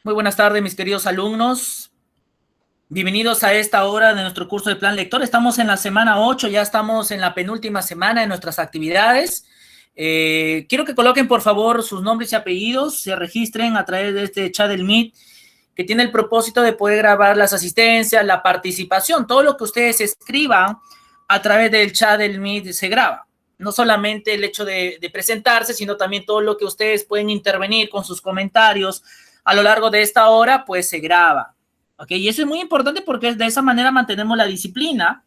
Muy buenas tardes, mis queridos alumnos. Bienvenidos a esta hora de nuestro curso de Plan Lector. Estamos en la semana 8, ya estamos en la penúltima semana de nuestras actividades. Quiero que coloquen, por favor, sus nombres y apellidos, se registren a través de este chat del Meet, que tiene el propósito de poder grabar las asistencias, la participación, todo lo que ustedes escriban a través del chat del Meet se graba. No solamente el hecho de presentarse, sino también todo lo que ustedes pueden intervenir con sus comentarios a lo largo de esta hora, pues se graba. ¿Ok? Y eso es muy importante porque de esa manera mantenemos la disciplina,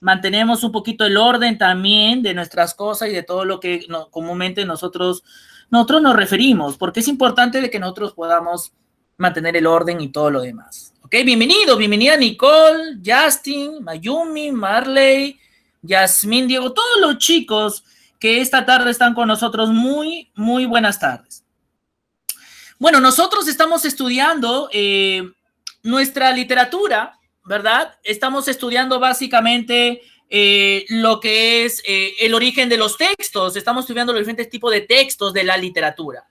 mantenemos un poquito el orden también de nuestras cosas y de todo lo que comúnmente nosotros nos referimos, porque es importante de que nosotros podamos mantener el orden y todo lo demás. ¿Ok? Bienvenida Nicole, Justin, Mayumi, Marley, Yasmín, Diego, todos los chicos que esta tarde están con nosotros, muy buenas tardes. Bueno, nosotros estamos estudiando nuestra literatura, ¿verdad? Estamos estudiando básicamente lo que es el origen de los textos. Estamos estudiando los diferentes tipos de textos de la literatura.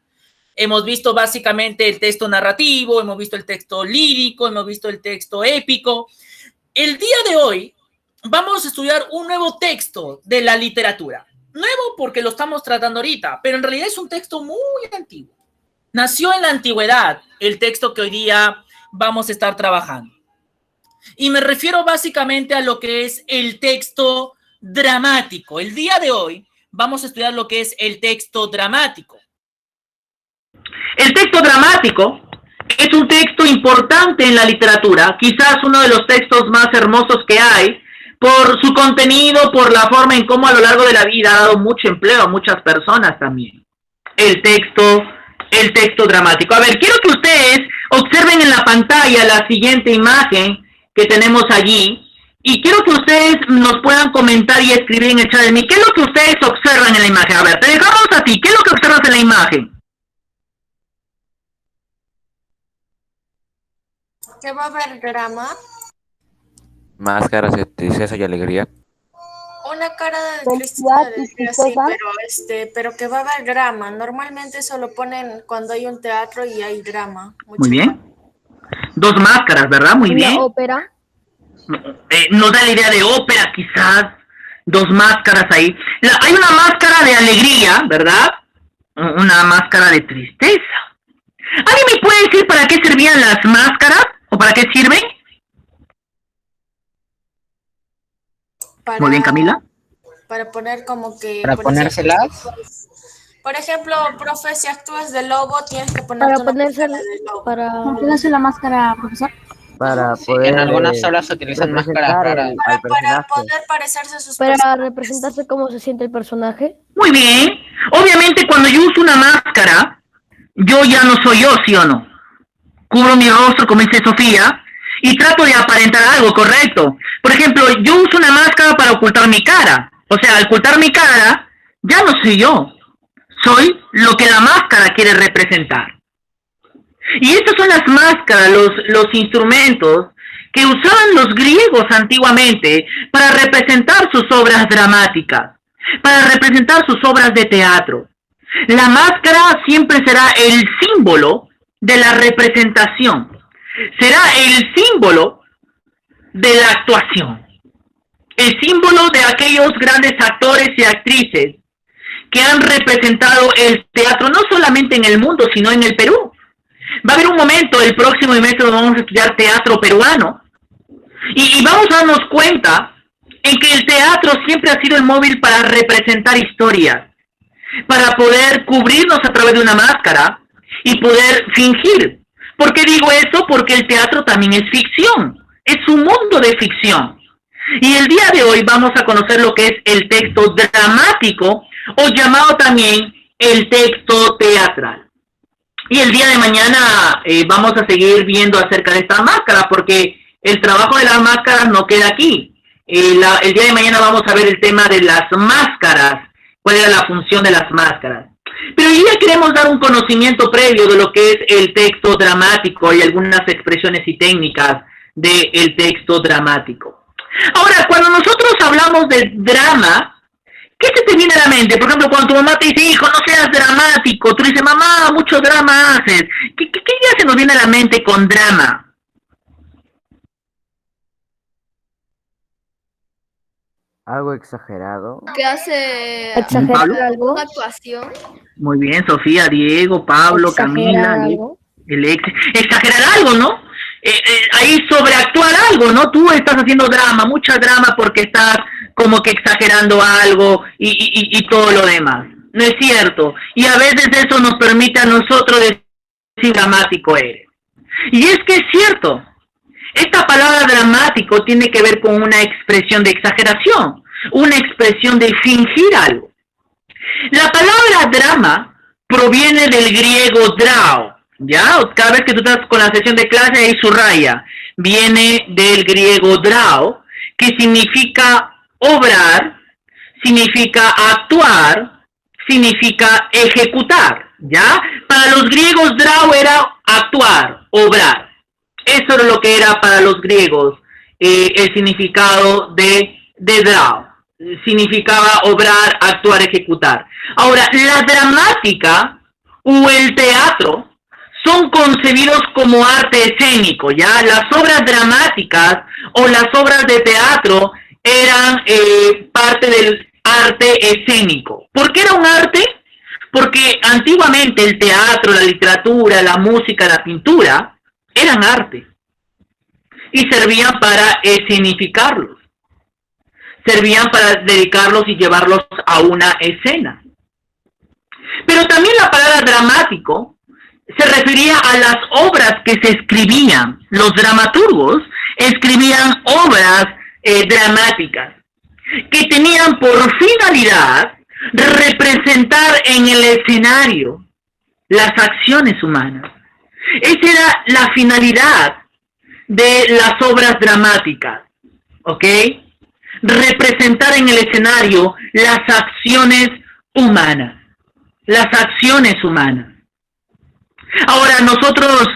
Hemos visto básicamente el texto narrativo, hemos visto el texto lírico, hemos visto el texto épico. El día de hoy vamos a estudiar un nuevo texto de la literatura. Nuevo porque lo estamos tratando ahorita, pero en realidad es un texto muy antiguo. Nació en la antigüedad el texto que hoy día vamos a estar trabajando. Y me refiero básicamente a lo que es el texto dramático. El día de hoy vamos a estudiar lo que es el texto dramático. El texto dramático es un texto importante en la literatura, quizás uno de los textos más hermosos que hay, por su contenido, por la forma en cómo a lo largo de la vida ha dado mucho empleo a muchas personas también. El texto dramático. A ver, quiero que ustedes observen en la pantalla la siguiente imagen que tenemos allí y quiero que ustedes nos puedan comentar y escribir en el chat de mí qué es lo que ustedes observan en la imagen. A ver, te dejamos a ti. ¿Qué es lo que observas en la imagen? ¿Qué va a haber drama? Máscaras de tristeza y alegría. Una cara de tristeza, sí, pero que va a haber drama. Normalmente eso lo ponen cuando hay un teatro y hay drama. Muy bien. Dos máscaras, ¿verdad? Muy bien. ¿Ópera? Nos da la idea de ópera, quizás. Dos máscaras ahí. Hay una máscara de alegría, ¿verdad? Una máscara de tristeza. ¿Alguien me puede decir para qué servían las máscaras? ¿O para qué sirven? Muy bien, Camila. Para poner como que... ¿Para ponérselas? Por ejemplo, profe, si actúas de lobo, tienes que ponerte una máscara de lobo. ¿Para ponerse la máscara, profesor? Para poder... En algunas aulas se utilizan máscaras raras. Para poder parecerse a sus ¿Para representarse cómo se siente el personaje? Muy bien. Obviamente, cuando yo uso una máscara, yo ya no soy yo, ¿sí o no? Cubro mi rostro, como dice Sofía, y trato de aparentar algo, correcto. Por ejemplo, yo uso una máscara para ocultar mi cara. O sea, al ocultar mi cara, ya no soy yo. Soy lo que la máscara quiere representar. Y estas son las máscaras, los instrumentos que usaban los griegos antiguamente para representar sus obras dramáticas, para representar sus obras de teatro. La máscara siempre será el símbolo de la representación. Será el símbolo de la actuación. El símbolo de aquellos grandes actores y actrices que han representado el teatro no solamente en el mundo, sino en el Perú. Va a haber un momento, el próximo semestre vamos a estudiar teatro peruano y vamos a darnos cuenta en que el teatro siempre ha sido el móvil para representar historias, para poder cubrirnos a través de una máscara y poder fingir. ¿Por qué digo eso? Porque el teatro también es ficción, es un mundo de ficción. Y el día de hoy vamos a conocer lo que es el texto dramático o llamado también el texto teatral. Y el día de mañana vamos a seguir viendo acerca de esta máscara porque el trabajo de las máscaras no queda aquí. El día de mañana vamos a ver el tema de las máscaras, cuál era la función de las máscaras. Pero hoy día queremos dar un conocimiento previo de lo que es el texto dramático y algunas expresiones y técnicas del texto dramático. Ahora, cuando nosotros hablamos de drama, ¿qué se te viene a la mente? Por ejemplo, cuando tu mamá te dice, hijo, no seas dramático, tú dices, mamá, mucho drama haces. ¿Qué idea se nos viene a la mente con drama? Algo exagerado. ¿Qué hace ¿Exagerar algo? una actuación? Muy bien, Sofía, Diego, Pablo, Camila. Algo. Exagerar algo, ¿no? Ahí sobreactuar algo, ¿no? Tú estás haciendo drama, mucha drama porque estás como que exagerando algo y todo lo demás. No es cierto. Y a veces eso nos permite a nosotros decir dramático eres. Y es que es cierto. Esta palabra dramático tiene que ver con una expresión de exageración, una expresión de fingir algo. La palabra drama proviene del griego drao, ¿ya? Cada vez que tú estás con la sesión de clase ahí subraya, viene del griego drao, que significa obrar, significa actuar, significa ejecutar, ¿ya? Para los griegos drao era actuar, obrar. Eso era lo que era para los griegos el significado de drao. Significaba obrar, actuar, ejecutar. Ahora, la dramática o el teatro son concebidos como arte escénico, ¿ya? Las obras dramáticas o las obras de teatro eran parte del arte escénico. ¿Por qué era un arte? Porque antiguamente el teatro, la literatura, la música, la pintura eran arte y servían para escenificarlos, servían para dedicarlos y llevarlos a una escena. Pero también la palabra dramático se refería a las obras que se escribían. Los dramaturgos escribían obras dramáticas que tenían por finalidad representar en el escenario las acciones humanas. Esa era la finalidad de las obras dramáticas, ¿ok? Representar en el escenario las acciones humanas, las acciones humanas. Ahora nosotros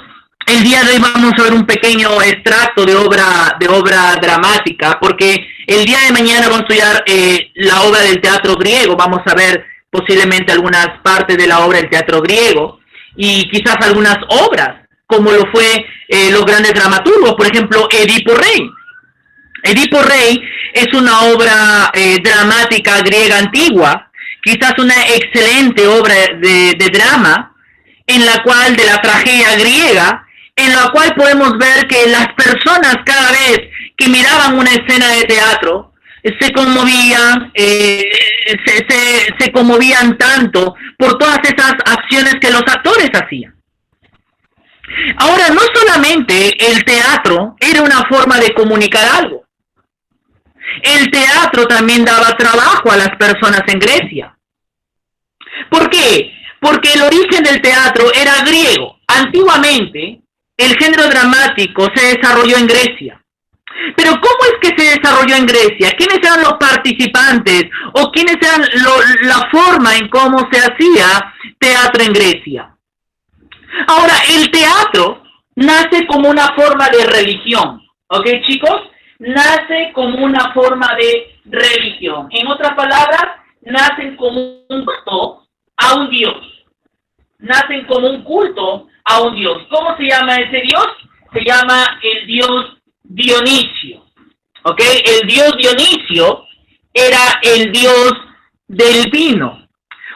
el día de hoy vamos a ver un pequeño extracto de obra dramática, porque el día de mañana vamos a estudiar la obra del teatro griego, vamos a ver posiblemente algunas partes de la obra del teatro griego, y quizás algunas obras, como lo fue los grandes dramaturgos, por ejemplo, Edipo Rey. Edipo Rey es una obra dramática griega antigua, quizás una excelente obra de drama, en la cual, de la tragedia griega, en la cual podemos ver que las personas cada vez que miraban una escena de teatro, se conmovían, se conmovían tanto por todas esas acciones que los actores hacían. Ahora, no solamente el teatro era una forma de comunicar algo. El teatro también daba trabajo a las personas en Grecia. ¿Por qué? Porque el origen del teatro era griego. Antiguamente, el género dramático se desarrolló en Grecia. Pero ¿cómo es que se desarrolló en Grecia? ¿Quiénes eran los participantes? ¿O quiénes eran la forma en cómo se hacía teatro en Grecia? Ahora, el teatro nace como una forma de religión. ¿Ok, chicos? Nace como una forma de religión. En otras palabras, nacen como un culto a un dios. Nacen como un culto a un dios. ¿Cómo se llama ese dios? Se llama el dios Dionisio. ¿Ok? El dios Dionisio era el dios del vino.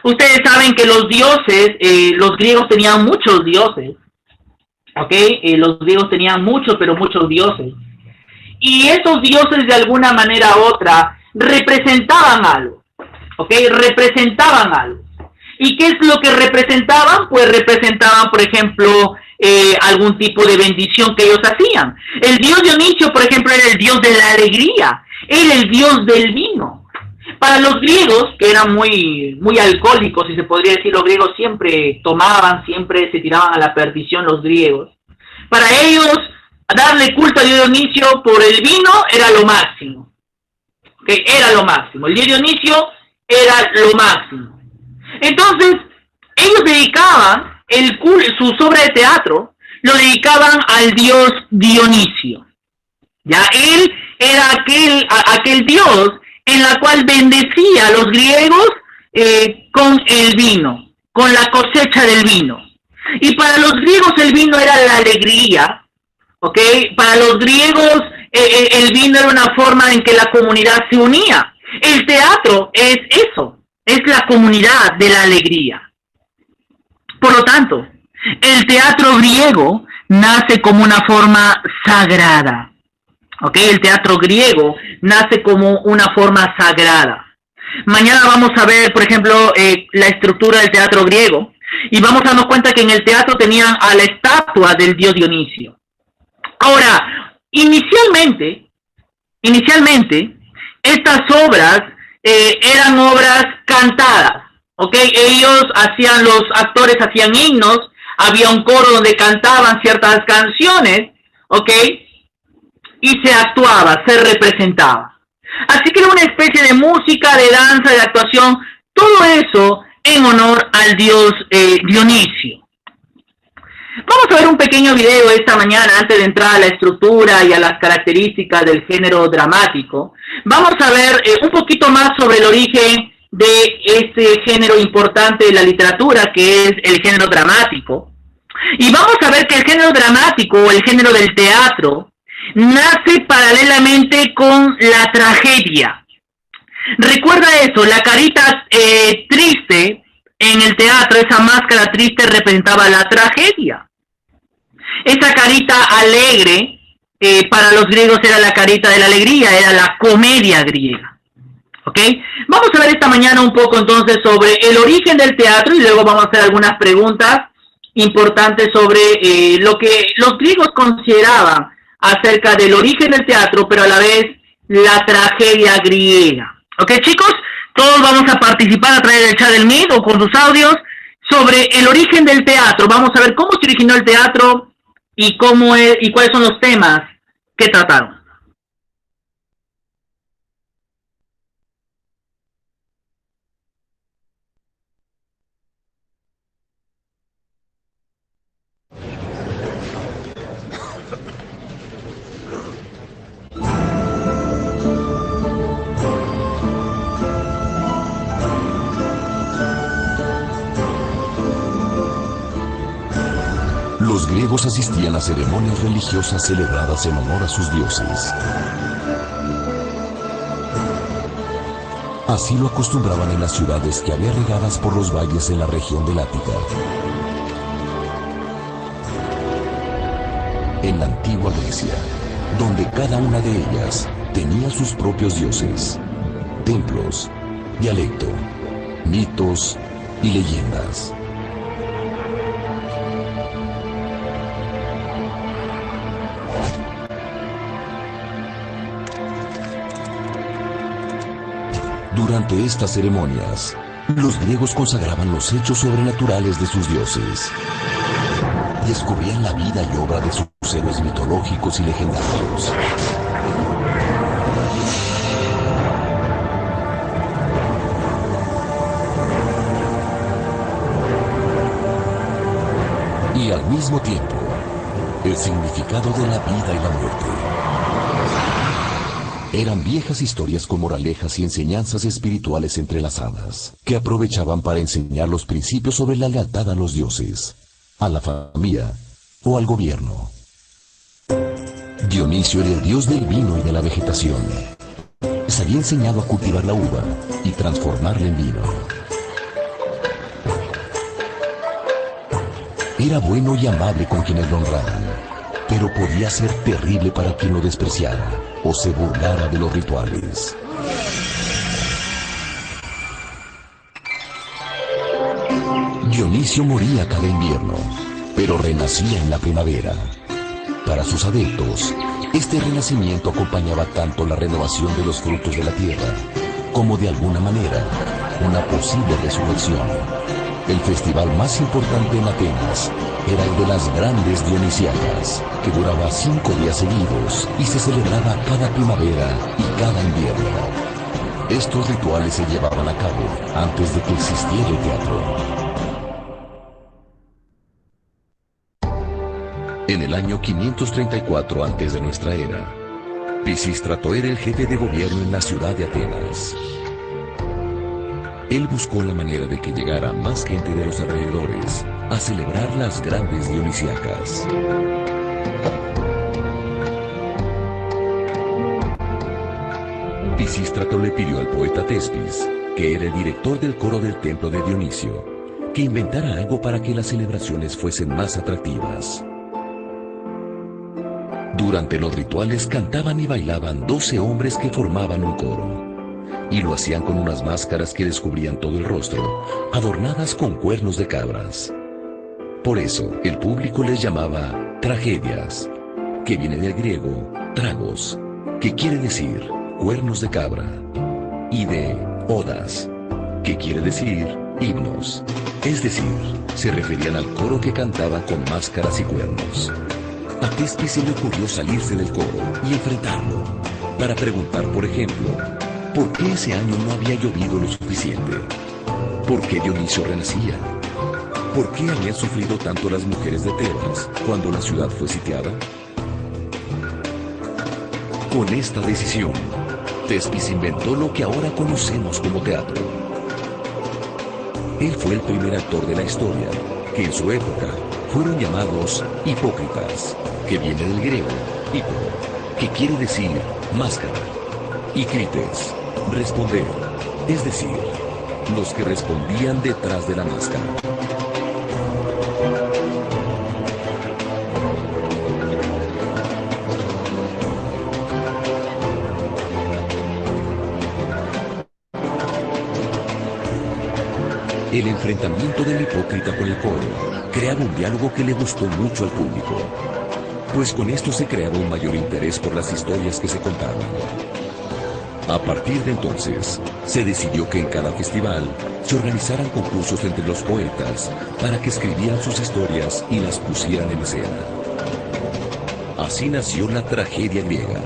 Ustedes saben que los dioses, los griegos tenían muchos dioses. ¿Ok? Los griegos tenían muchos, pero muchos dioses. Y esos dioses de alguna manera u otra representaban algo. ¿Ok? Representaban algo. ¿Y qué es lo que representaban? Pues representaban, por ejemplo, algún tipo de bendición que ellos hacían. El dios Dionisio, por ejemplo, era el dios de la alegría, era el dios del vino. Para los griegos, que eran muy alcohólicos, si se podría decir, los griegos siempre tomaban, siempre se tiraban a la perdición los griegos. Para ellos, darle culto a Dionisio por el vino era lo máximo. ¿Okay? Era lo máximo. El dios Dionisio era lo máximo. Entonces, ellos dedicaban sus obras de teatro, lo dedicaban al dios Dionisio. Ya, él era aquel dios en la cual bendecía a los griegos con el vino, con la cosecha del vino. Y para los griegos el vino era la alegría, ¿ok? Para los griegos el vino era una forma en que la comunidad se unía. El teatro es eso, es la comunidad de la alegría. Por lo tanto, el teatro griego nace como una forma sagrada, ¿ok? El teatro griego nace como una forma sagrada. Mañana vamos a ver, por ejemplo, la estructura del teatro griego y vamos a darnos cuenta que en el teatro tenían a la estatua del dios Dionisio. Ahora, inicialmente, estas obras eran obras cantadas, ¿ok? Los actores hacían himnos, había un coro donde cantaban ciertas canciones, ¿ok? Y se actuaba, se representaba. Así que era una especie de música, de danza, de actuación, todo eso en honor al dios Dionisio. Vamos a ver un pequeño video esta mañana antes de entrar a la estructura y a las características del género dramático. Vamos a ver un poquito más sobre el origen de este género importante de la literatura, que es el género dramático. Y vamos a ver que el género dramático o el género del teatro nace paralelamente con la tragedia. Recuerda eso, la carita triste en el teatro, esa máscara triste representaba la tragedia. Esa carita alegre para los griegos era la carita de la alegría, era la comedia griega. ¿Ok? Vamos a ver esta mañana un poco entonces sobre el origen del teatro y luego vamos a hacer algunas preguntas importantes sobre lo que los griegos consideraban acerca del origen del teatro, pero a la vez la tragedia griega. ¿Ok, chicos? Todos vamos a participar a través del chat del Meet o con sus audios sobre el origen del teatro. Vamos a ver cómo se originó el teatro y cómo es, y cuáles son los temas que trataron. Los griegos asistían a ceremonias religiosas celebradas en honor a sus dioses. Así lo acostumbraban en las ciudades que había regadas por los valles en la región del Ática. En la antigua Grecia, donde cada una de ellas tenía sus propios dioses, templos, dialecto, mitos y leyendas. Durante estas ceremonias, los griegos consagraban los hechos sobrenaturales de sus dioses. Descubrían la vida y obra de sus héroes mitológicos y legendarios. Y al mismo tiempo, el significado de la vida y la muerte. Eran viejas historias con moralejas y enseñanzas espirituales entrelazadas, que aprovechaban para enseñar los principios sobre la lealtad a los dioses, a la familia o al gobierno. Dionisio era el dios del vino y de la vegetación. Les había enseñado a cultivar la uva y transformarla en vino. Era bueno y amable con quienes lo honraban, pero podía ser terrible para quien lo despreciara o se burlara de los rituales. Dionisio moría cada invierno, pero renacía en la primavera. Para sus adeptos, este renacimiento acompañaba tanto la renovación de los frutos de la tierra, como de alguna manera, una posible resurrección. El festival más importante en Atenas era el de las grandes Dionisiadas, que duraba 5 días seguidos y se celebraba cada primavera y cada invierno. Estos rituales se llevaban a cabo antes de que existiera el teatro. En el año 534 antes de nuestra era, Pisístrato era el jefe de gobierno en la ciudad de Atenas. Él buscó la manera de que llegara más gente de los alrededores a celebrar las grandes dionisíacas. Pisístrato le pidió al poeta Tespis, que era el director del coro del templo de Dionisio, que inventara algo para que las celebraciones fuesen más atractivas. Durante los rituales cantaban y bailaban 12 hombres que formaban un coro, y lo hacían con unas máscaras que descubrían todo el rostro, adornadas con cuernos de cabras. Por eso, el público les llamaba tragedias, que viene del griego tragos, que quiere decir cuernos de cabra, y de odas, que quiere decir himnos, es decir, se referían al coro que cantaba con máscaras y cuernos. A Tespis se le ocurrió salirse del coro y enfrentarlo, para preguntar, por ejemplo, ¿por qué ese año no había llovido lo suficiente? ¿Por qué Dionisio renacía? ¿Por qué habían sufrido tanto las mujeres de Tebas cuando la ciudad fue sitiada? Con esta decisión, Tespis inventó lo que ahora conocemos como teatro. Él fue el primer actor de la historia, que en su época fueron llamados hipócritas, que viene del griego hipo, que quiere decir máscara, y crites, responder, es decir, los que respondían detrás de la máscara. El enfrentamiento del hipócrita con el coro creaba un diálogo que le gustó mucho al público, pues con esto se creaba un mayor interés por las historias que se contaban. A partir de entonces, se decidió que en cada festival se organizaran concursos entre los poetas para que escribieran sus historias y las pusieran en escena. Así nació la tragedia griega.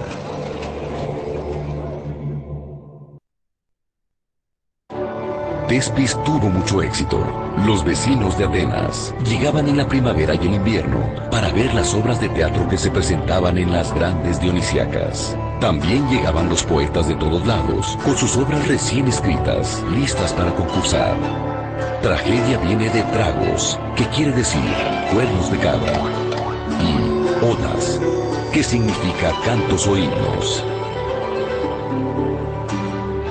Tespis tuvo mucho éxito. Los vecinos de Atenas llegaban en la primavera y el invierno para ver las obras de teatro que se presentaban en las grandes dionisíacas. También llegaban los poetas de todos lados con sus obras recién escritas, listas para concursar. Tragedia viene de tragos, que quiere decir cuernos de cabra, y odas, que significa cantos o himnos.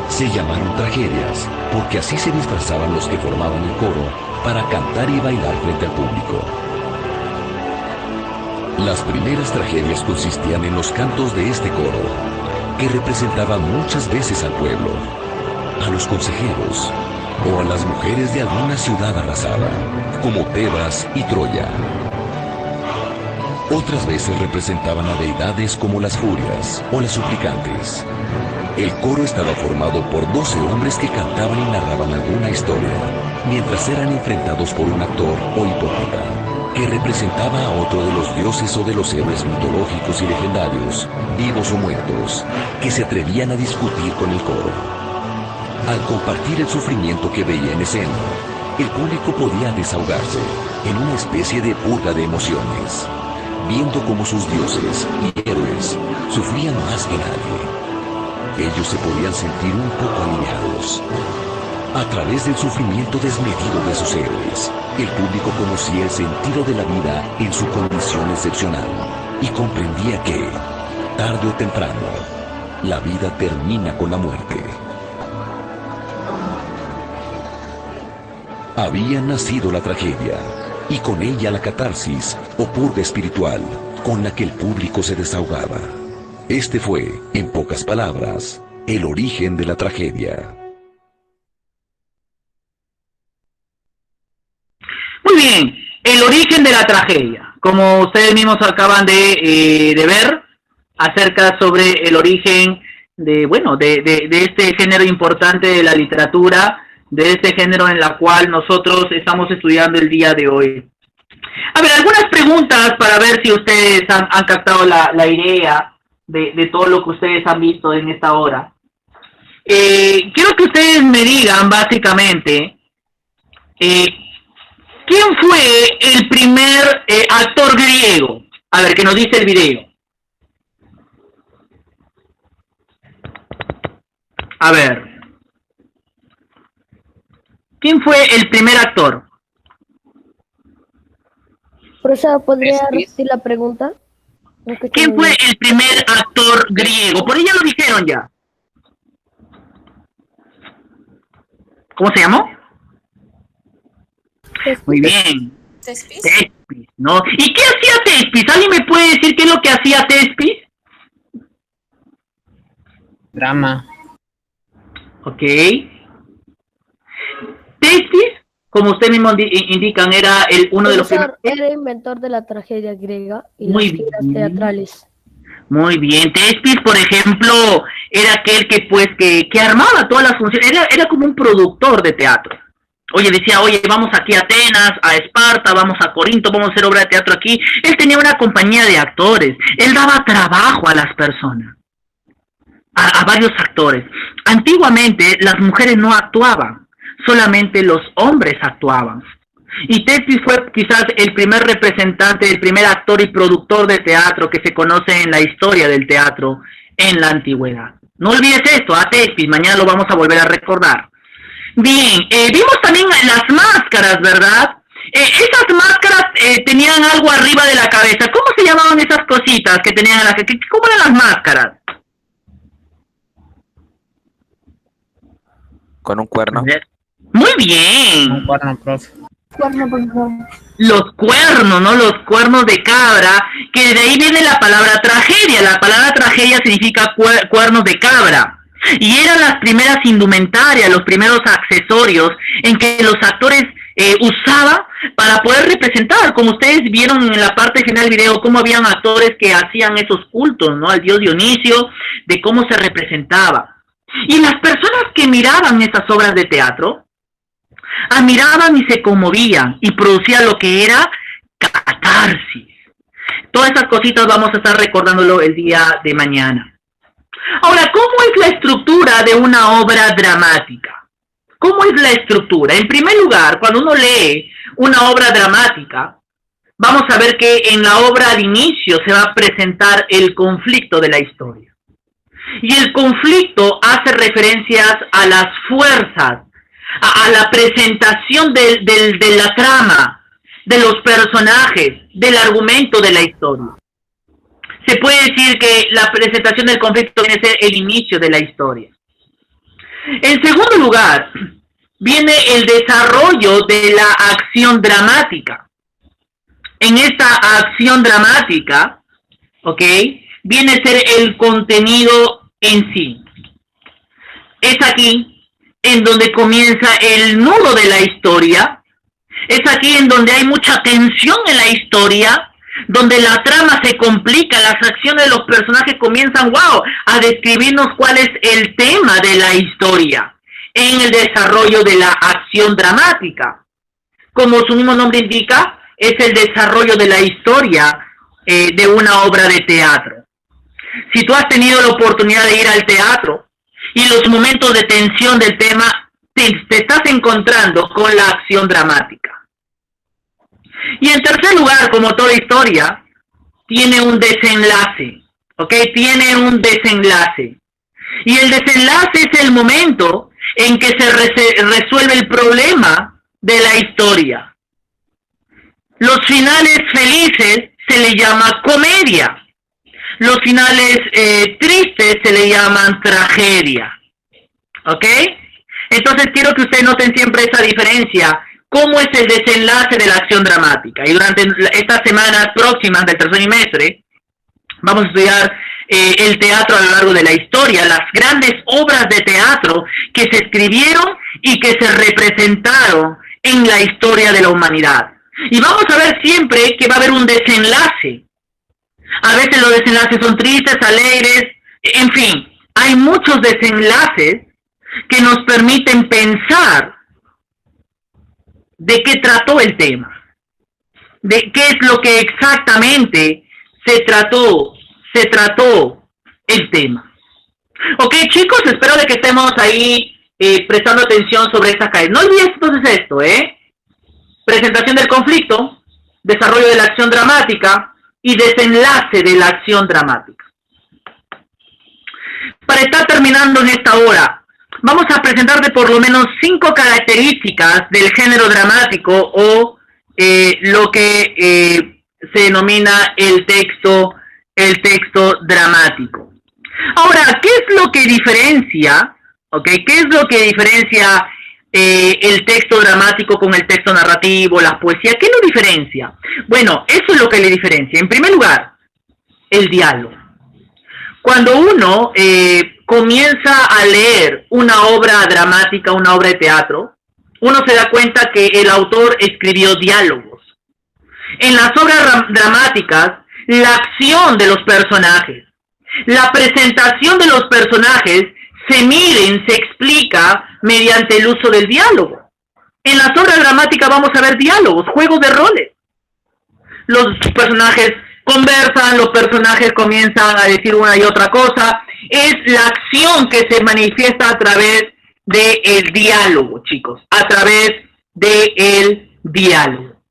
Se llamaron tragedias porque así se disfrazaban los que formaban el coro para cantar y bailar frente al público. Las primeras tragedias consistían en los cantos de este coro, que representaba muchas veces al pueblo, a los consejeros o a las mujeres de alguna ciudad arrasada, como Tebas y Troya. Otras veces representaban a deidades como las furias o las suplicantes. El coro estaba formado por 12 hombres que cantaban y narraban alguna historia, mientras eran enfrentados por un actor o hipócrita, que representaba a otro de los dioses o de los héroes mitológicos y legendarios, vivos o muertos, que se atrevían a discutir con el coro. Al compartir el sufrimiento que veía en escena, el público podía desahogarse en una especie de purga de emociones, viendo cómo sus dioses y héroes sufrían más que nadie. Ellos se podían sentir un poco aliviados. A través del sufrimiento desmedido de sus héroes, el público conocía el sentido de la vida en su condición excepcional y comprendía que, tarde o temprano, la vida termina con la muerte. Había nacido la tragedia, y con ella la catarsis o purga espiritual, con la que el público se desahogaba. Este fue, en pocas palabras, el origen de la tragedia. Muy bien, el origen de la tragedia. Como ustedes mismos acaban de ver, acerca sobre el origen de, bueno, de este género importante de la literatura, de este género en la cual nosotros estamos estudiando el día de hoy. A ver, algunas preguntas para ver si ustedes han captado la idea de todo lo que ustedes han visto en esta hora. Quiero que ustedes me digan, básicamente, ¿quién fue el primer actor griego? A ver, que nos dice el video. A ver. ¿Quién fue el primer actor? Profesor, ¿podría repetir la pregunta? No escuché ¿Quién muy fue bien. el primer actor griego? Por ahí ya lo dijeron ya. ¿Cómo se llamó? Muy bien. ¿Tespis? Tespis, ¿no? ¿Y qué hacía Tespis? ¿Alguien me puede decir qué es lo que hacía Tespis? Drama. Ok. Tespis, como usted mismo indican, era uno de los Profesor, primeros... era inventor de la tragedia griega y Muy las tiras bien. teatrales. Muy bien. Tespis, por ejemplo, era aquel que pues que armaba todas las funciones, era como un productor de teatro. Oye, decía, oye, vamos aquí a Atenas, a Esparta, vamos a Corinto, vamos a hacer obra de teatro aquí. Él tenía una compañía de actores, él daba trabajo a las personas, a varios actores. Antiguamente las mujeres no actuaban, solamente los hombres actuaban. Y Tespis fue quizás el primer representante, el primer actor y productor de teatro que se conoce en la historia del teatro en la antigüedad. No olvides esto, a Tespis, mañana lo vamos a volver a recordar. Bien, vimos también las máscaras, ¿verdad? Esas máscaras tenían algo arriba de la cabeza. ¿Cómo se llamaban esas cositas que tenían en la cabeza? ¿Cómo eran las máscaras? Con un cuerno. Muy bien. Un cuerno, profe. Cuerno, profesor. Los cuernos, ¿no? Los cuernos de cabra, que de ahí viene la palabra tragedia. La palabra tragedia significa cuernos de cabra. Y eran las primeras indumentarias, los primeros accesorios en que los actores usaban para poder representar, como ustedes vieron en la parte final del video, cómo habían actores que hacían esos cultos, ¿no? Al dios Dionisio, de cómo se representaba. Y las personas que miraban esas obras de teatro, admiraban y se conmovían y producían lo que era catarsis. Todas esas cositas vamos a estar recordándolo el día de mañana. Ahora, ¿cómo es la estructura de una obra dramática? ¿Cómo es la estructura? En primer lugar, cuando uno lee una obra dramática, vamos a ver que en la obra al inicio se va a presentar el conflicto de la historia. Y el conflicto hace referencias a las fuerzas, a la presentación de la trama, de los personajes, del argumento de la historia. Se puede decir que la presentación del conflicto viene a ser el inicio de la historia. En segundo lugar, viene el desarrollo de la acción dramática. En esta acción dramática, ¿ok?, viene a ser el contenido en sí. Es aquí en donde comienza el nudo de la historia. Es aquí en donde hay mucha tensión en la historia, donde la trama se complica, las acciones de los personajes comienzan, a describirnos cuál es el tema de la historia en el desarrollo de la acción dramática. Como su mismo nombre indica, es el desarrollo de la historia de una obra de teatro. Si tú has tenido la oportunidad de ir al teatro y los momentos de tensión del tema, te estás encontrando con la acción dramática. Y en tercer lugar, como toda historia, tiene un desenlace, ¿ok? Tiene un desenlace. Y el desenlace es el momento en que se resuelve el problema de la historia. Los finales felices se le llama comedia. Los finales tristes se le llaman tragedia, ¿ok? Entonces quiero que ustedes noten siempre esa diferencia. ¿Cómo es el desenlace de la acción dramática? Y durante estas semanas próximas del tercer semestre vamos a estudiar el teatro a lo largo de la historia, las grandes obras de teatro que se escribieron y que se representaron en la historia de la humanidad. Y vamos a ver siempre que va a haber un desenlace. A veces los desenlaces son tristes, alegres, en fin, hay muchos desenlaces que nos permiten pensar de qué trató el tema, de qué es lo que exactamente se trató el tema. Ok, chicos, espero de que estemos ahí prestando atención sobre esta calle. No olvides entonces esto, presentación del conflicto, desarrollo de la acción dramática y desenlace de la acción dramática. Para estar terminando en esta hora, vamos a presentarte por lo menos 5 características del género dramático o lo que se denomina el texto dramático. Ahora, ¿qué es lo que diferencia? ¿Okay? ¿Qué es lo que diferencia el texto dramático con el texto narrativo, la poesía? ¿Qué lo diferencia? Bueno, eso es lo que le diferencia. En primer lugar, el diálogo. Cuando uno comienza a leer una obra dramática, una obra de teatro, uno se da cuenta que el autor escribió diálogos. En las obras dramáticas, la acción de los personajes, la presentación de los personajes se miden, se explica mediante el uso del diálogo. En las obras dramáticas vamos a ver diálogos, juegos de roles. Los personajes conversan, los personajes comienzan a decir una y otra cosa. Es la acción que se manifiesta a través del diálogo, chicos, a través del diálogo.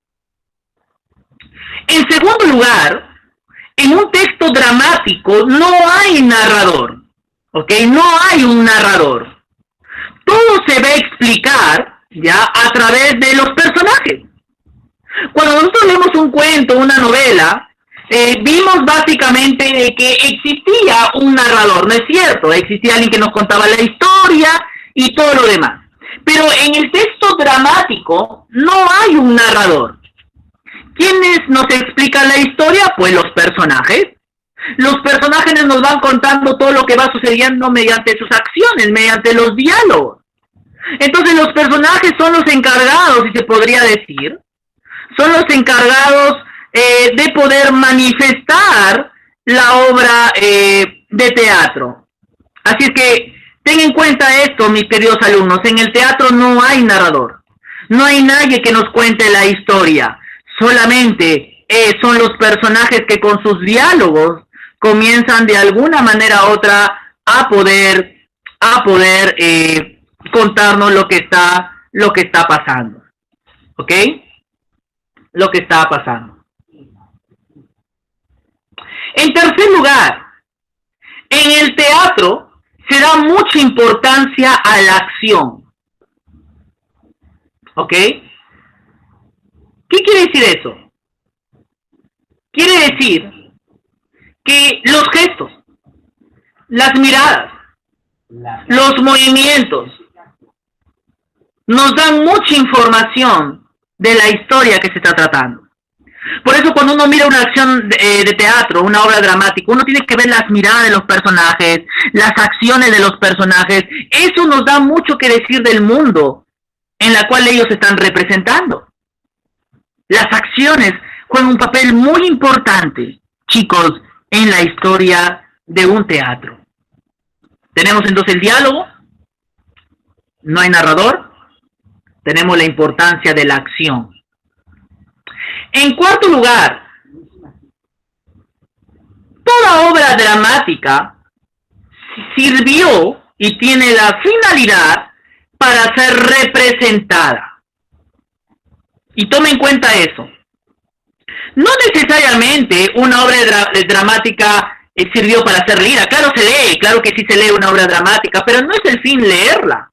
En segundo lugar, en un texto dramático no hay narrador, ¿ok? No hay un narrador. Todo se va a explicar, ¿ya?, a través de los personajes. Cuando nosotros leemos un cuento, una novela, vimos básicamente de que existía un narrador, ¿no es cierto? Existía alguien que nos contaba la historia y todo lo demás. Pero en el texto dramático no hay un narrador. ¿Quiénes nos explican la historia? Pues los personajes. Los personajes nos van contando todo lo que va sucediendo mediante sus acciones, mediante los diálogos. Entonces los personajes son los encargados, si se podría decir, son los encargados de poder manifestar la obra de teatro. Así es que ten en cuenta esto, mis queridos alumnos. En el teatro no hay narrador. No hay nadie que nos cuente la historia. Solamente son los personajes que con sus diálogos comienzan de alguna manera u otra a poder contarnos lo que está pasando. ¿Ok? Lo que está pasando. En tercer lugar, en el teatro se da mucha importancia a la acción. ¿Ok? ¿Qué quiere decir eso? Quiere decir que los gestos, las miradas, los movimientos nos dan mucha información de la historia que se está tratando. Por eso cuando uno mira una acción de teatro, una obra dramática, uno tiene que ver las miradas de los personajes, las acciones de los personajes. Eso nos da mucho que decir del mundo en la cual ellos están representando. Las acciones juegan un papel muy importante, chicos, en la historia de un teatro. Tenemos entonces el diálogo, no hay narrador, tenemos la importancia de la acción. En cuarto lugar, toda obra dramática sirvió y tiene la finalidad para ser representada. Y tome en cuenta eso. No necesariamente una obra dramática sirvió para ser leída. Claro se lee, claro que sí se lee una obra dramática, pero no es el fin leerla.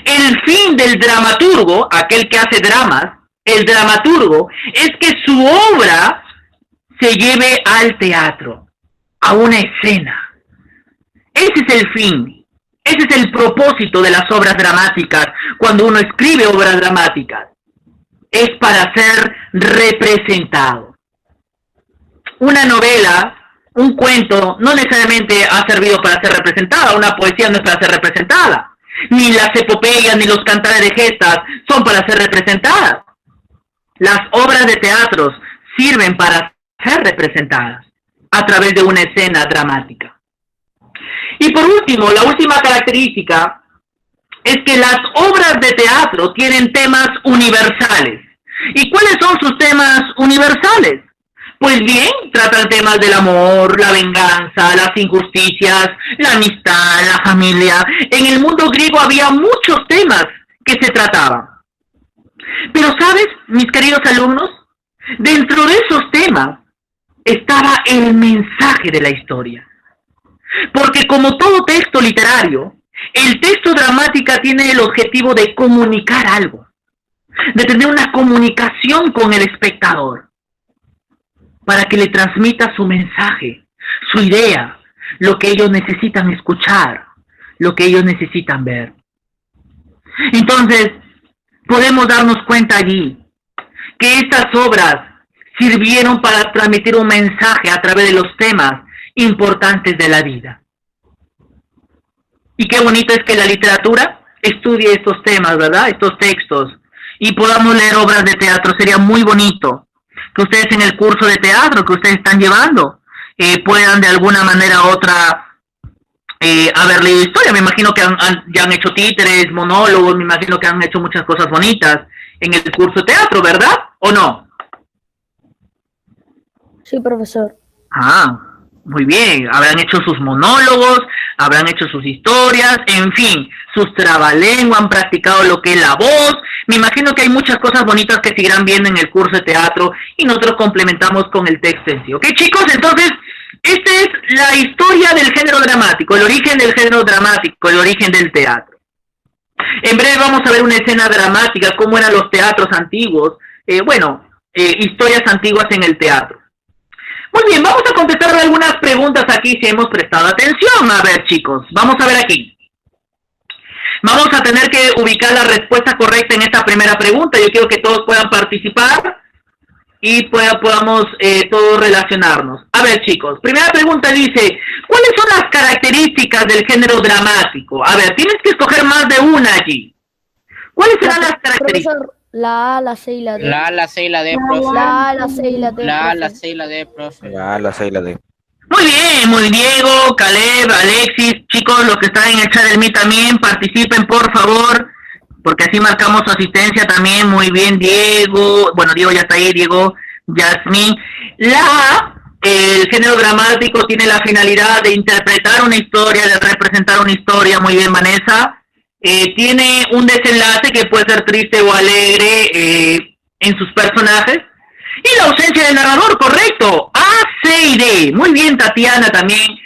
El fin del dramaturgo, aquel que hace dramas, el dramaturgo, es que su obra se lleve al teatro, a una escena. Ese es el fin, ese es el propósito de las obras dramáticas. Cuando uno escribe obras dramáticas, es para ser representado. Una novela, un cuento, no necesariamente ha servido para ser representada. Una poesía no es para ser representada. Ni las epopeyas, ni los cantares de gestas son para ser representadas. Las obras de teatro sirven para ser representadas a través de una escena dramática. Y por último, la última característica es que las obras de teatro tienen temas universales. ¿Y cuáles son sus temas universales? Pues bien, tratan temas del amor, la venganza, las injusticias, la amistad, la familia. En el mundo griego había muchos temas que se trataban. Pero, ¿sabes, mis queridos alumnos? Dentro de esos temas estaba el mensaje de la historia. Porque como todo texto literario, El texto dramática tiene el objetivo de comunicar algo, de tener una comunicación con el espectador, para que le transmita su mensaje, su idea, lo que ellos necesitan escuchar, lo que ellos necesitan ver. Entonces, podemos darnos cuenta allí que estas obras sirvieron para transmitir un mensaje a través de los temas importantes de la vida. Y qué bonito es que la literatura estudie estos temas, ¿verdad? Estos textos, y podamos leer obras de teatro. Sería muy bonito que ustedes en el curso de teatro que ustedes están llevando puedan de alguna manera u otra haber leído historia. Me imagino que ya han hecho títeres, monólogos, me imagino que han hecho muchas cosas bonitas en el curso de teatro, ¿verdad? ¿O no? Sí, profesor. Ah, muy bien. Habrán hecho sus monólogos, habrán hecho sus historias, en fin, sus trabalenguas, han practicado lo que es la voz. Me imagino que hay muchas cosas bonitas que seguirán viendo en el curso de teatro y nosotros complementamos con el texto en sí. ¿Ok, chicos? Entonces, esta es la historia del género dramático, el origen del género dramático, el origen del teatro. En breve vamos a ver una escena dramática, cómo eran los teatros antiguos, historias antiguas en el teatro. Muy bien, vamos a contestar algunas preguntas aquí si hemos prestado atención. A ver, chicos, vamos a ver aquí. Vamos a tener que ubicar la respuesta correcta en esta primera pregunta. Yo quiero que todos puedan participar y podamos todos relacionarnos. A ver, chicos, primera pregunta dice, ¿cuáles son las características del género dramático? A ver, tienes que escoger más de una allí. ¿Cuáles serán las características? Profesor, la A, la C y la D. La A, la C y la D, profe. La A, la C y la D. La A, profe. la C y la D, profe. La A, la C y la D. Muy bien, muy Diego, Caleb, Alexis, chicos, los que están en el chat del Meet también, participen por favor, porque así marcamos su asistencia también. Muy bien, Diego, bueno, Diego ya está ahí, Diego, Yasmín. El género dramático tiene la finalidad de interpretar una historia, de representar una historia. Muy bien, Vanessa. Tiene un desenlace que puede ser triste o alegre en sus personajes. Y la ausencia del narrador, correcto. A, C y D. Muy bien, Tatiana, también.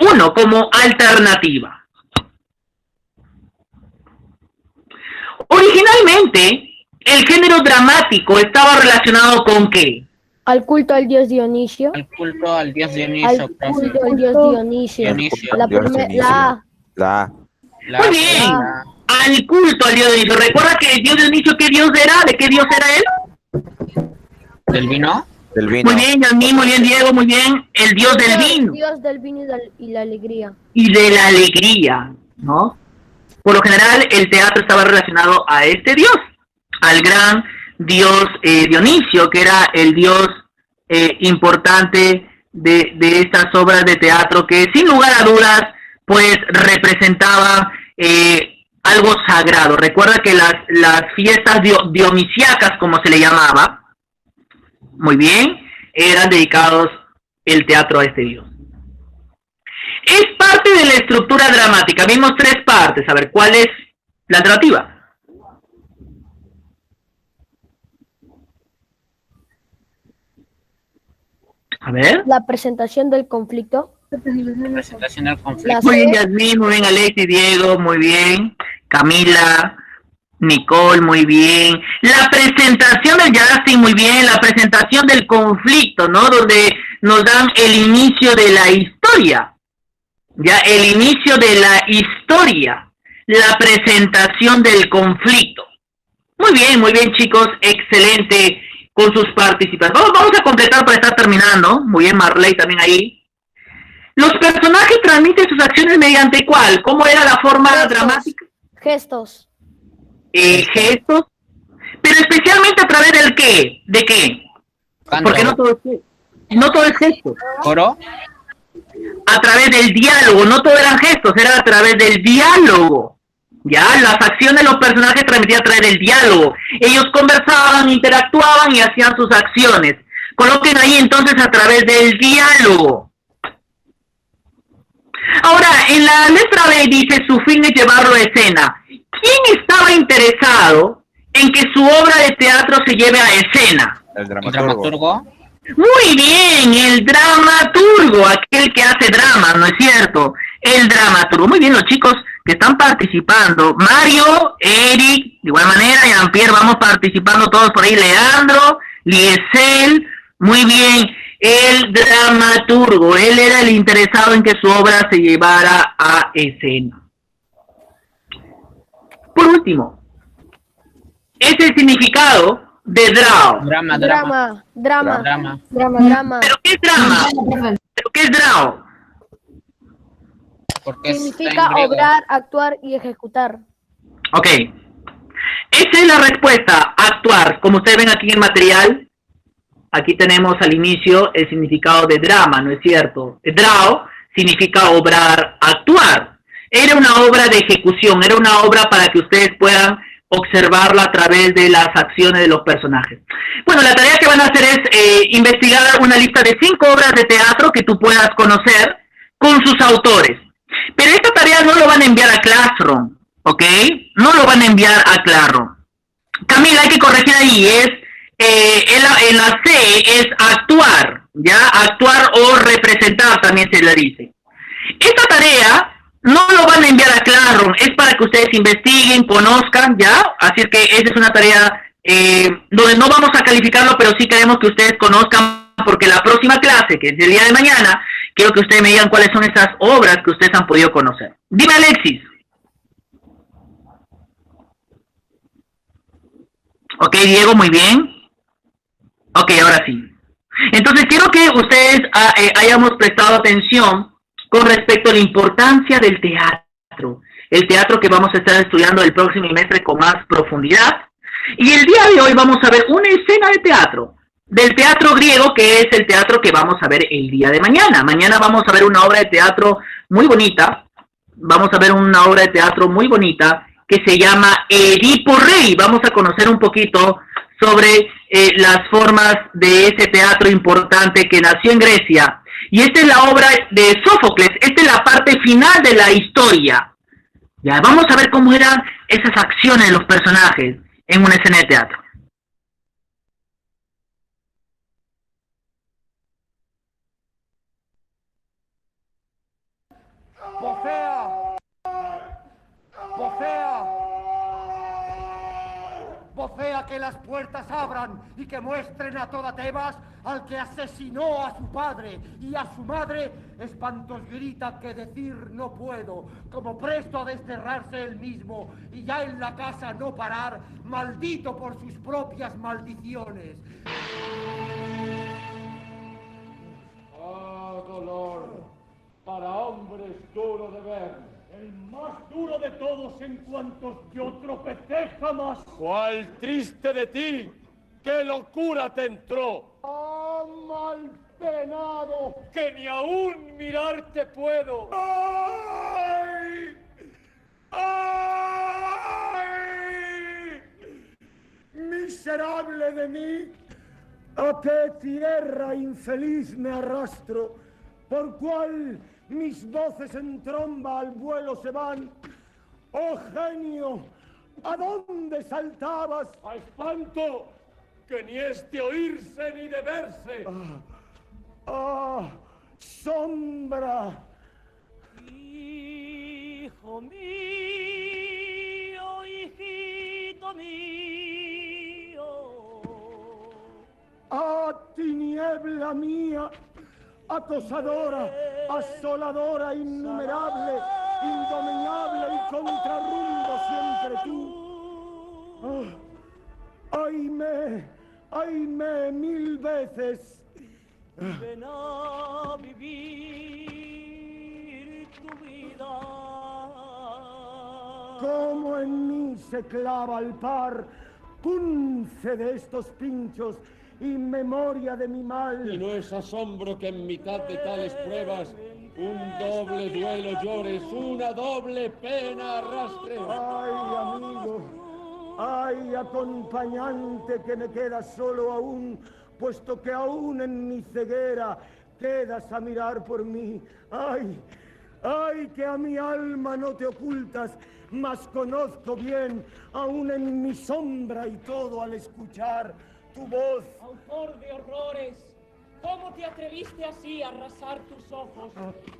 Uno, como alternativa. Originalmente, el género dramático estaba relacionado ¿con qué? Al culto al dios Dionisio. Al culto al dios Dionisio, Al profe. culto al dios Dionisio. Dionisio. La Dios primera, Dionisio. la A. La A. La- Muy bien. la- Al culto al dios Dionisio. ¿Recuerda que el dios Dionisio qué dios era? ¿De qué dios era él? ¿Del vino? Del vino. Muy bien, Yasmín, muy bien, Diego, muy bien. El dios del vino. Dios del vino y la alegría. Y de la alegría, ¿no? Por lo general, el teatro estaba relacionado a este dios, al gran dios Dionisio, que era el dios importante de estas obras de teatro, que sin lugar a dudas, pues representaba algo sagrado. Recuerda que las fiestas dionisíacas, como se le llamaba, muy bien, eran dedicados el teatro a este dios. Es parte de la estructura dramática. Vimos tres partes. A ver, ¿cuál es la alternativa? A ver. La presentación del conflicto. Presentación del conflicto. Muy bien, Yasmín, muy bien, Alexis, Diego, muy bien. Camila, Nicole, muy bien. La presentación del Justin, muy bien. La presentación del conflicto, ¿no? Donde nos dan el inicio de la historia. Ya, el inicio de la historia. La presentación del conflicto. Muy bien, chicos. Excelente con sus participantes. Vamos a completar para estar terminando. Muy bien, Marley también ahí. Los personajes transmiten sus acciones mediante ¿cuál? ¿Cómo era la forma dramática? Gestos. Gestos. Pero especialmente a través del qué. ¿De qué? Canto. Porque no todo es gesto. ¿Coro? A través del diálogo, no todo eran gestos, era a través del diálogo. Ya, las acciones de los personajes transmitían a través del diálogo. Ellos conversaban, interactuaban y hacían sus acciones. Coloquen ahí entonces a través del diálogo. Ahora, en la letra B dice su fin es llevarlo a escena. ¿Quién estaba interesado en que su obra de teatro se lleve a escena? El ¿El dramaturgo. dramaturgo? Muy bien, el dramaturgo, aquel que hace drama, ¿no es cierto? El dramaturgo. Muy bien, los chicos que están participando. Mario, Eric, de igual manera, Jean-Pierre, vamos participando todos por ahí. Leandro, Liesel, muy bien. El dramaturgo, él era el interesado en que su obra se llevara a escena. Por último, es el significado de DRAO. Drama. ¿Pero qué es drama? ¿Pero qué es DRAO? Porque Significa obrar, actuar y ejecutar. Ok. Esa es la respuesta, actuar. Como ustedes ven aquí en el material, aquí tenemos al inicio el significado de drama, ¿no es cierto? DRAO significa obrar, actuar. Era una obra de ejecución, era una obra para que ustedes puedan observarla a través de las acciones de los personajes. Bueno, la tarea que van a hacer es investigar una lista de 5 obras de teatro que tú puedas conocer con sus autores. Pero esta tarea no lo van a enviar a Classroom, ¿ok? No lo van a enviar a Classroom. Camila, hay que corregir ahí, en la C es actuar, ¿ya? Actuar o representar también se le dice. Esta tarea no lo van a enviar a Classroom, es para que ustedes investiguen, conozcan, ¿ya? Así que esa es una tarea donde no vamos a calificarlo, pero sí queremos que ustedes conozcan, porque la próxima clase, que es el día de mañana, quiero que ustedes me digan cuáles son esas obras que ustedes han podido conocer. Dime, Alexis. Ok, Diego, muy bien. Ok, ahora sí. Entonces, quiero que ustedes hayamos prestado atención con respecto a la importancia del teatro. El teatro que vamos a estar estudiando el próximo semestre con más profundidad. Y el día de hoy vamos a ver una escena de teatro. Del teatro griego, que es el teatro que vamos a ver el día de mañana. Mañana vamos a ver una obra de teatro muy bonita. Vamos a ver una obra de teatro muy bonita que se llama Edipo Rey. Vamos a conocer un poquito sobre las formas de ese teatro importante que nació en Grecia. Y esta es la obra de Sófocles. Esta es la parte final de la historia. Ya, vamos a ver cómo eran esas acciones de los personajes en una escena de teatro. ¡Vocea! ¡Vocea! ¡Vocea que las puertas abran y que muestren a toda Tebas al que asesinó a su padre y a su madre! Espantos grita que decir no puedo, como presto a desterrarse él mismo y ya en la casa no parar, maldito por sus propias maldiciones. ¡Ah, dolor! Para hombres duro de ver, el más duro de todos en cuantos yo tropecé jamás. ¿Cuál triste de ti? ¿Qué locura te entró? ¡Ah, mal penado! Que ni aún mirarte puedo. ¡Ay! ¡Ay! Miserable de mí, a qué tierra infeliz me arrastro, por cual mis voces en tromba al vuelo se van. ¡Oh, genio! ¿A dónde saltabas? ¡A espanto! Que ni es de oírse ni de verse. ¡Sombra! Hijo mío, hijito mío. Tiniebla mía, acosadora, asoladora, innumerable, indomeñable y contrarrumbo siempre tú. ¡Ayme 1000 veces! Ven a vivir tu vida. Como en mí se clava al par, punce de estos pinchos y memoria de mi mal. Y no es asombro que en mitad de tales pruebas un doble duelo llores, una doble pena arrastres. Ay, amigo, ay, acompañante, que me quedas solo aún, puesto que aún en mi ceguera quedas a mirar por mí. Ay, ay, que a mi alma no te ocultas, mas conozco bien, aún en mi sombra y todo al escuchar tu voz. Autor de horrores, ¿cómo te atreviste así a arrasar tus ojos?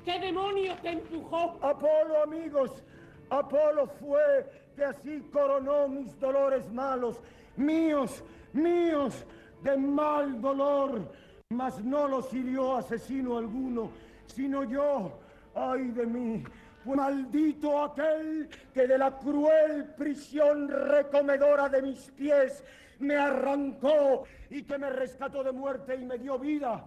¿Qué demonio te empujó? Apolo, amigos, Apolo fue que así coronó mis dolores malos, míos, de mal dolor, mas no los hirió asesino alguno, sino yo, ay de mí, pues maldito aquel que de la cruel prisión recomedora de mis pies me arrancó y que me rescató de muerte y me dio vida.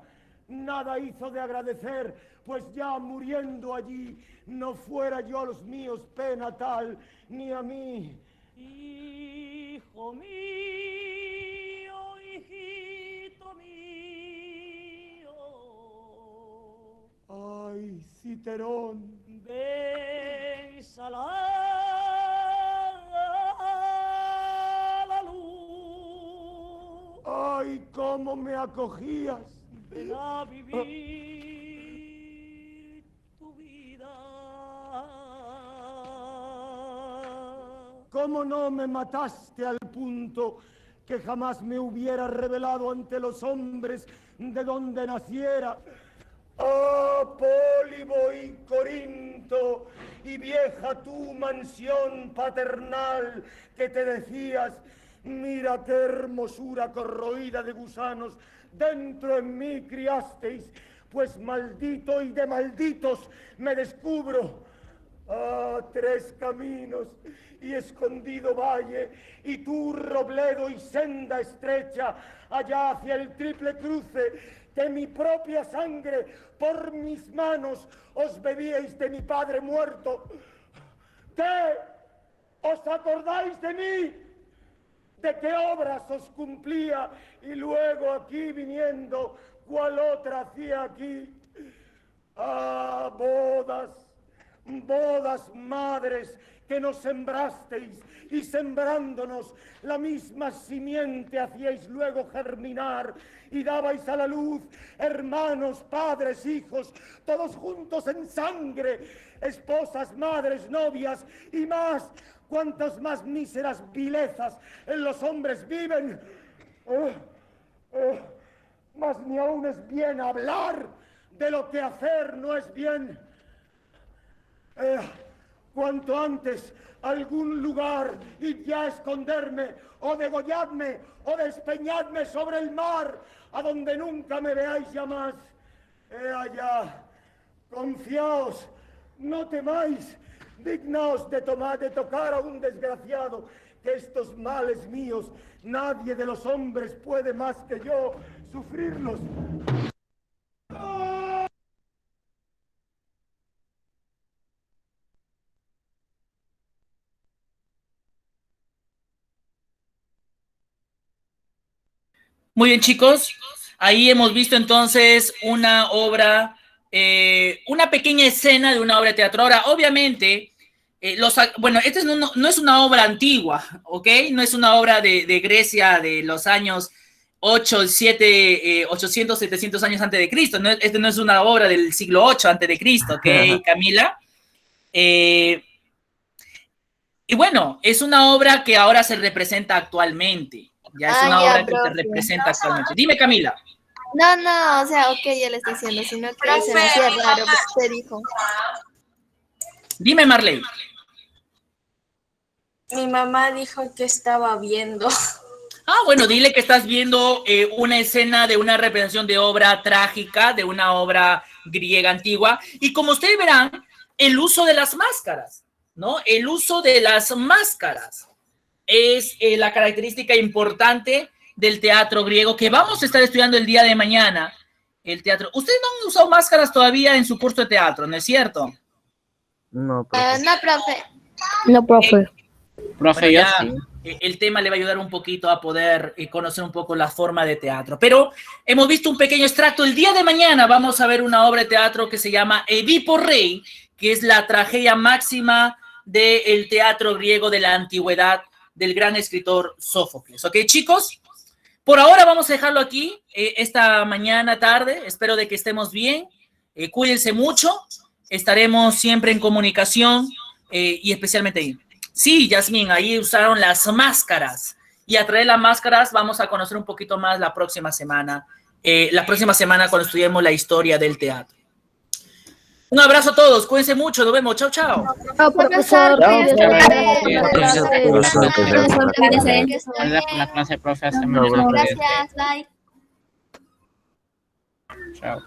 Nada hizo de agradecer, pues ya muriendo allí, no fuera yo a los míos pena tal, ni a mí. Hijo mío, hijito mío. Ay, Citerón. Ven, la luz. Ay, cómo me acogías. Ven a vivir tu vida. ¿Cómo no me mataste al punto que jamás me hubiera revelado ante los hombres de donde naciera? Ah, Pólibo y Corinto, y vieja tu mansión paternal que te decías, mira qué hermosura corroída de gusanos dentro en mí criasteis, pues maldito y de malditos me descubro. Ah, tres caminos y escondido valle, y tú robledo y senda estrecha, allá hacia el triple cruce, de mi propia sangre, por mis manos, os bebíais de mi padre muerto. ¿Qué? ¿Os acordáis de mí? ¿De qué obras os cumplía? Y luego aquí viniendo, ¿cuál otra hacía aquí? Ah, bodas, madres, que nos sembrasteis, y sembrándonos la misma simiente hacíais luego germinar, y dabais a la luz hermanos, padres, hijos, todos juntos en sangre, esposas, madres, novias, y más, cuantas más míseras vilezas en los hombres viven. Mas ni aún es bien hablar de lo que hacer no es bien. Cuanto antes algún lugar y ya esconderme, o degolladme, o despeñadme sobre el mar, a donde nunca me veáis ya más. Allá, confiaos, no temáis, dignaos de tocar a un desgraciado, que estos males míos, nadie de los hombres puede más que yo sufrirlos. Muy bien, chicos, ahí hemos visto entonces una obra, una pequeña escena de una obra de teatro. Ahora, obviamente, esta no es una obra antigua, ¿ok? No es una obra de Grecia de los años 800, 700 años antes de Cristo. Este no es una obra del siglo 8 antes de Cristo, ¿ok, Camila? Y bueno, es una obra que ahora se representa actualmente. Ya es una obra que se representa actualmente. Dime, Camila. No, o sea, ok, ya le estoy diciendo, sino que se me hacía raro, porque usted dijo. Dime, Marley. Mi mamá dijo que estaba viendo. Ah, bueno, dile que estás viendo una escena de una representación de obra trágica, de una obra griega antigua. Y como ustedes verán, el uso de las máscaras, ¿no? El uso de las máscaras es la característica importante del teatro griego que vamos a estar estudiando el día de mañana. El teatro. Ustedes no han usado máscaras todavía en su curso de teatro, ¿no es cierto? No, profe. No, profe. No, profe. Profe, Bueno, yo ya, sí. el tema le va a ayudar un poquito a poder conocer un poco la forma de teatro. Pero hemos visto un pequeño extracto. El día de mañana vamos a ver una obra de teatro que se llama Edipo Rey, que es la tragedia máxima del teatro griego de la antigüedad del gran escritor Sófocles. ¿Ok, chicos? Por ahora vamos a dejarlo aquí esta mañana, tarde. Espero de que estemos bien. Cuídense mucho. Estaremos siempre en comunicación y especialmente ahí. Sí, Yasmín, ahí usaron las máscaras. Y a través de las máscaras vamos a conocer un poquito más la próxima semana. Cuando estudiemos la historia del teatro. Un abrazo a todos, cuídense mucho, nos vemos, chao, chao. Chao, profesor. La clase, profe. Gracias, bye. Chao.